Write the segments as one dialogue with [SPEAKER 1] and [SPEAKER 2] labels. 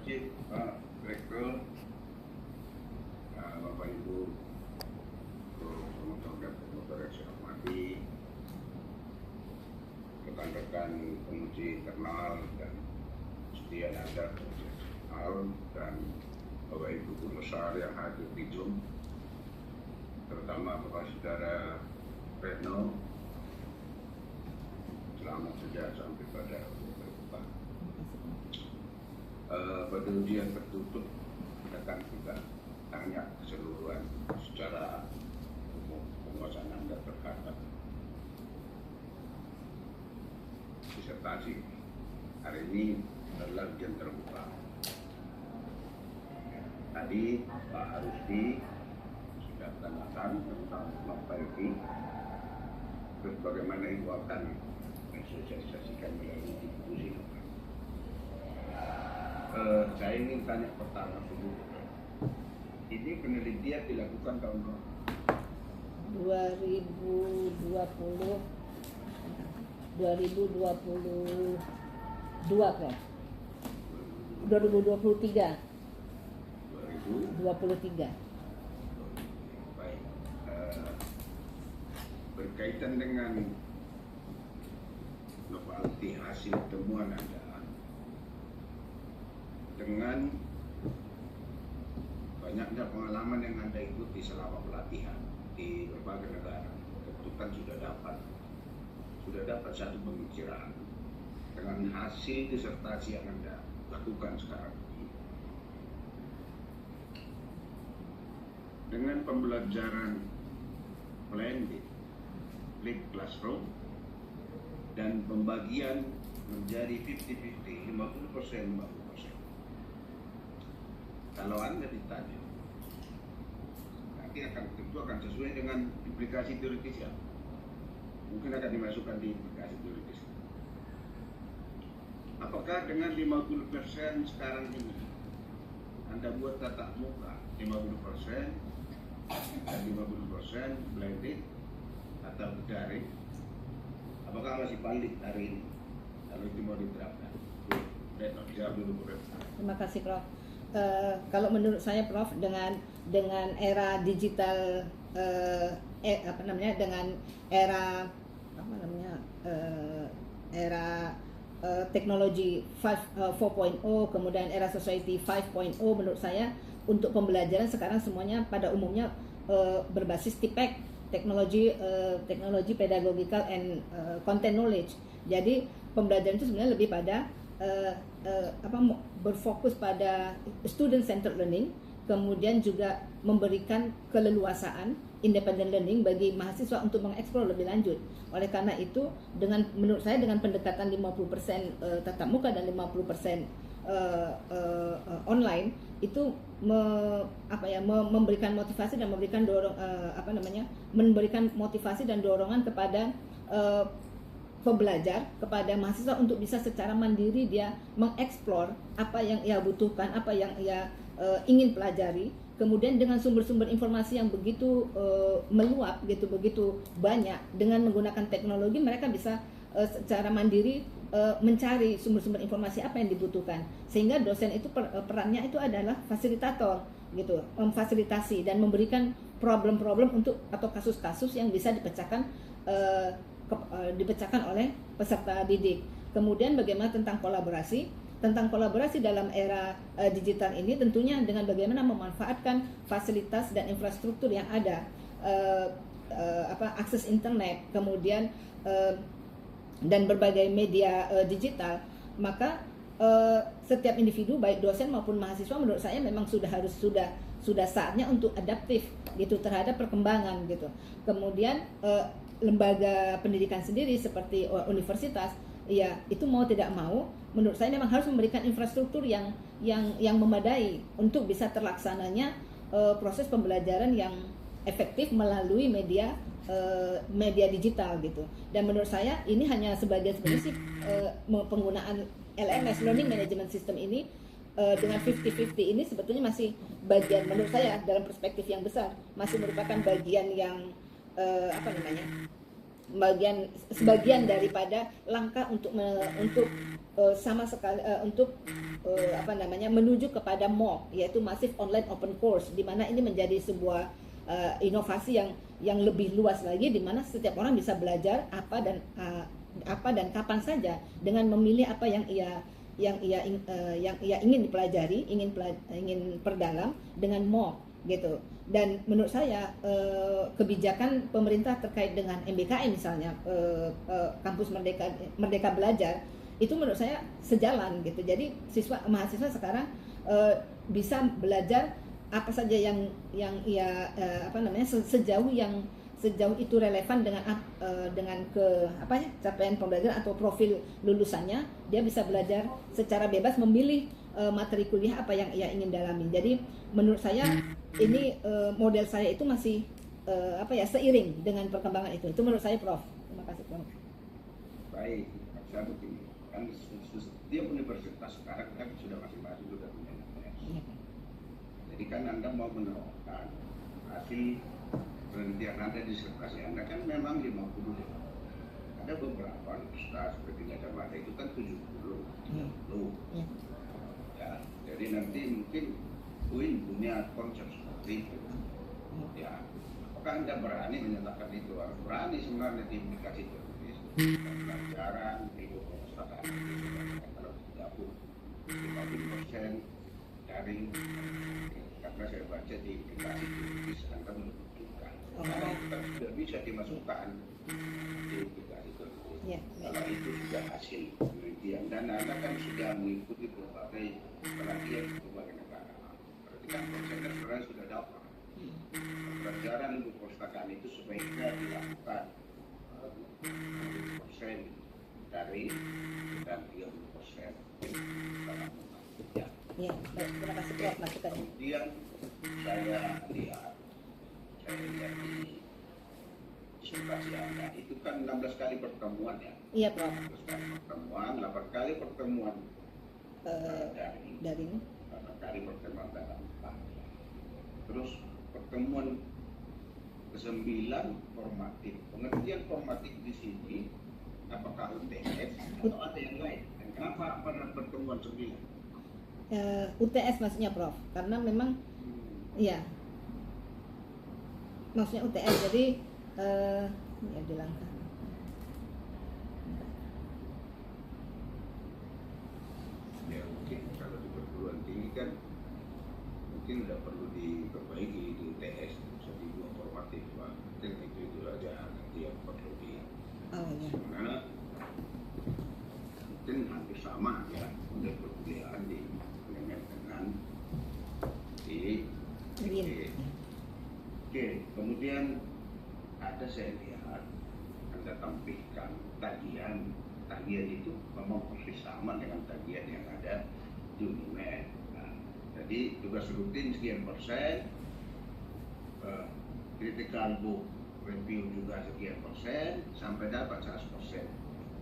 [SPEAKER 1] kasih Pak Direktur, Bapak Ibu, promotor dan promotor yang saya hormati, rekan-rekan penguji internal dan setia ada penguji eksternal, dan Bapak Ibu Guru Besar yang hadir di Zoom, terutama Bapak Saudara Retno. Selamat sejahtera sampai pada berjumpa. Pada ujian tertutup akan kita tanya keseluruhan secara umum penguasaan Anda terhadap disertasi. Hari ini adalah ujian terbuka. Tadi Pak Rusdi sudah tanyakan tentang materi, terus bagaimana Ibu akan mensosialisasikan melalui diskusi. Saya ingin tanya pertama dulu. Ini penelitian dilakukan tahun berapa?
[SPEAKER 2] 2022 kan? 2023. 23.
[SPEAKER 1] Baik. Berkaitan dengan novelty hasil temuan Anda dengan banyaknya pengalaman yang Anda ikuti selama pelatihan di berbagai negara, tentu kan sudah dapat satu pemikiran dengan hasil disertasi yang Anda lakukan sekarang ini. Dengan pembelajaran blended, flipped classroom, dan pembagian menjadi 50-50, 50%. Kalau Anda ditanya, nanti tentu akan sesuai dengan implikasi teoritis ya. Mungkin akan dimasukkan di implikasi teoritis. Apakah dengan 50% sekarang ini Anda buat tatap muka 50% dan 50% blended atau daring? Apakah masih valid hari ini kalau itu mau diterapkan? Jawab dulu, Prof.
[SPEAKER 2] Terima kasih, Prof. Kalau menurut saya, Prof, dengan era digital, dengan era teknologi 4.0, kemudian era society 5.0, menurut saya untuk pembelajaran sekarang semuanya pada umumnya berbasis TPEC, teknologi pedagogical and content knowledge. Jadi pembelajaran itu sebenarnya lebih pada berfokus pada student centered learning, kemudian juga memberikan keleluasaan independent learning bagi mahasiswa untuk mengeksplor lebih lanjut. Oleh karena itu, menurut saya dengan pendekatan 50% tatap muka dan 50% online itu memberikan motivasi dan memberikan motivasi dan dorongan kepada pembelajar, kepada mahasiswa untuk bisa secara mandiri dia mengeksplor apa yang ia butuhkan, apa yang ia ingin pelajari. Kemudian dengan sumber-sumber informasi yang begitu meluap, begitu banyak, dengan menggunakan teknologi mereka bisa secara mandiri mencari sumber-sumber informasi apa yang dibutuhkan. Sehingga dosen itu perannya itu adalah fasilitator, gitu, memfasilitasi dan memberikan problem-problem atau kasus-kasus yang bisa dipecahkan oleh peserta didik. Kemudian bagaimana tentang kolaborasi dalam era digital ini, tentunya dengan bagaimana memanfaatkan fasilitas dan infrastruktur yang ada, akses internet, kemudian dan berbagai media digital, maka setiap individu baik dosen maupun mahasiswa menurut saya memang sudah saatnya untuk adaptif gitu terhadap perkembangan gitu. Kemudian lembaga pendidikan sendiri seperti universitas, ya itu mau tidak mau menurut saya memang harus memberikan infrastruktur yang memadai untuk bisa terlaksananya proses pembelajaran yang efektif melalui media digital gitu. Dan menurut saya ini hanya sebagai sih penggunaan LMS, Learning Management System ini, dengan 50-50 ini sebetulnya masih bagian, menurut saya dalam perspektif yang besar masih merupakan bagian yang sebagian daripada langkah untuk sama sekali untuk menuju kepada MOOC, yaitu Massive Online Open Course, di mana ini menjadi sebuah inovasi yang lebih luas lagi, di mana setiap orang bisa belajar apa dan kapan saja dengan memilih apa yang ia ingin dipelajari, ingin perdalam dengan MOOC gitu. Dan menurut saya kebijakan pemerintah terkait dengan MBKM misalnya, kampus Merdeka Belajar, itu menurut saya sejalan gitu. Jadi mahasiswa sekarang bisa belajar apa saja yang ia sejauh itu relevan dengan capaian pembelajaran atau profil lulusannya, dia bisa belajar secara bebas memilih materi kuliah apa yang ia ingin dalami. Jadi menurut saya ini model saya itu masih seiring dengan perkembangan itu. Itu menurut saya, Prof. Terima kasih, Prof.
[SPEAKER 1] Baik, saya begini, kan setiap universitas sekarang kan sudah masing-masing sudah punya UTS. Jadi kan Anda mau menerapkan hasil penelitian Anda, disertasi Anda kan memang 50. Ada beberapa universitas seperti Gajah Mada itu kan 70. Ya, jadi nanti mungkin UIN punya konsep seperti itu. Ya, apakah Anda berani menyatakan itu? Harus berani sebenarnya diindikasi tertulis pelajaran ilmu perpustakaan kalau 50% daring, karena saya baca di aplikasi tertulis Anda menunjukkan karena itu kan sudah bisa dimasukkan di aplikasi tertulis. Kalau itu sudah hasil penelitian dan Anda kan sudah mengikuti berbagai pelatihan di berbagai negara, berarti kan konsennya sebenarnya sudah dapat. Pelajaran ilmu perpustakaan itu sebaiknya dilakukan 50% dari dan 30% dalam ya.
[SPEAKER 2] Ya, baik, terima kasih, Prof. Masukannya.
[SPEAKER 1] Kemudian saya lihat di disertasi Anda itu kan 16 kali pertemuan ya.
[SPEAKER 2] Iya, Prof.
[SPEAKER 1] 16 kali pertemuan, 8 kali pertemuan
[SPEAKER 2] dari
[SPEAKER 1] 8 kali pertemuan dalam panjang. Terus pertemuan ke-9 formatif. Pengertian formatif di sini apakah UTS atau ada yang lain? Dan kenapa pada pertemuan 9?
[SPEAKER 2] UTS maksudnya, Prof. Karena memang ya maksudnya UTS, jadi ya dilangkah.
[SPEAKER 1] Ya mungkin kalau di perguruan tinggi kan mungkin tidak perlu diperbaiki di UTS, bisa dibuat formatif, Pak. Mungkin itu aja nanti yang perlu di karena mungkin hampir sama ya untuk perkuliahan di dengan di Oke, kemudian ada saya lihat Anda tampilkan tagihan itu memang persis sama dengan tagihan yang ada di UNIMED. Nah, jadi tugas rutin sekian persen, critical book review juga sekian persen, sampai dapat 100%.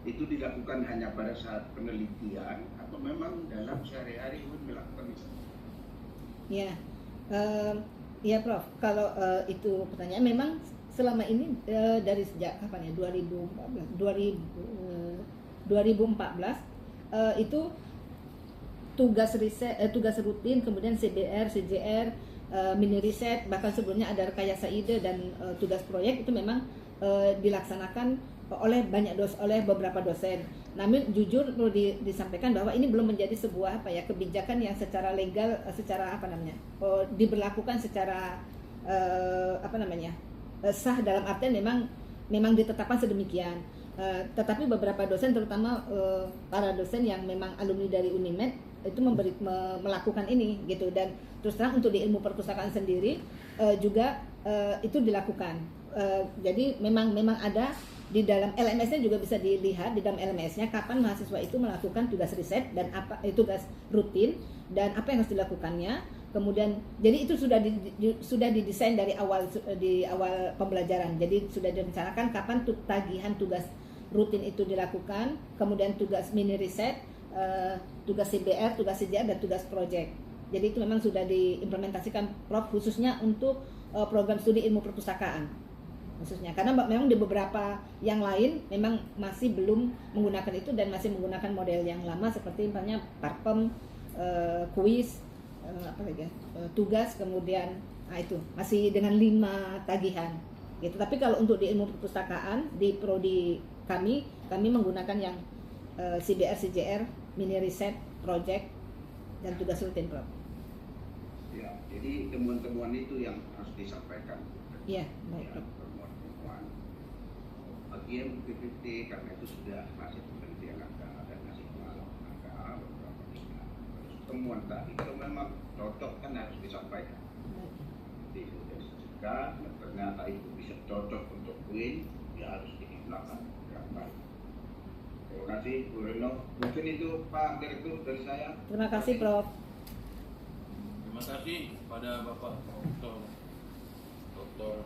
[SPEAKER 1] Itu dilakukan hanya pada saat penelitian atau memang dalam sehari-hari pun melakukan itu?
[SPEAKER 2] Ya, ya, Prof. Kalau itu pertanyaan, memang selama ini dari sejak kapan ya, 2014 itu tugas riset, tugas rutin, kemudian CBR, CJR, mini riset, bahkan sebelumnya ada rekayasa ide dan tugas proyek itu memang dilaksanakan oleh beberapa dosen. Namun jujur perlu disampaikan bahwa ini belum menjadi sebuah kebijakan yang secara legal, diberlakukan secara sah, dalam artian memang ditetapkan sedemikian. Tetapi beberapa dosen, terutama para dosen yang memang alumni dari UNIMED, itu melakukan ini gitu. Dan terus terang untuk di ilmu perpustakaan sendiri juga itu dilakukan. Jadi memang ada di dalam LMS-nya, juga bisa dilihat di dalam LMS-nya kapan mahasiswa itu melakukan tugas riset dan tugas rutin dan apa yang harus dilakukannya. Kemudian jadi itu sudah didesain di awal pembelajaran. Jadi sudah direncanakan kapan tagihan tugas rutin itu dilakukan, kemudian tugas mini riset, tugas CBR, tugas CJR, dan tugas project. Jadi itu memang sudah diimplementasikan, Prof, khususnya untuk program studi ilmu perpustakaan. khususnya, karena memang di beberapa yang lain memang masih belum menggunakan itu dan masih menggunakan model yang lama seperti misalnya parpem, kuis, tugas, kemudian itu masih dengan 5 tagihan gitu. Tapi kalau untuk di ilmu perpustakaan di prodi kami menggunakan yang CBR, CJR, mini riset, project, dan tugas rutin, Prof.
[SPEAKER 1] Ya, jadi temuan-temuan itu yang harus disampaikan.
[SPEAKER 2] Iya, baik, Prof.
[SPEAKER 1] Temuan-temuan bagian PPT karena itu sudah masih penelitian angka dan masih pengalaman angka beberapa pihak. Terus temuan tadi kalau memang cocok kan harus disampaikan. Jadi sudah disebutkan, ternyata itu bisa cocok untuk Queen, ya harus digunakan dengan baik. Terima kasih Bu Reno. Mungkin itu Pak Direktur dari saya.
[SPEAKER 2] Terima kasih, Prof.
[SPEAKER 3] Terima kasih pada Bapak Dr.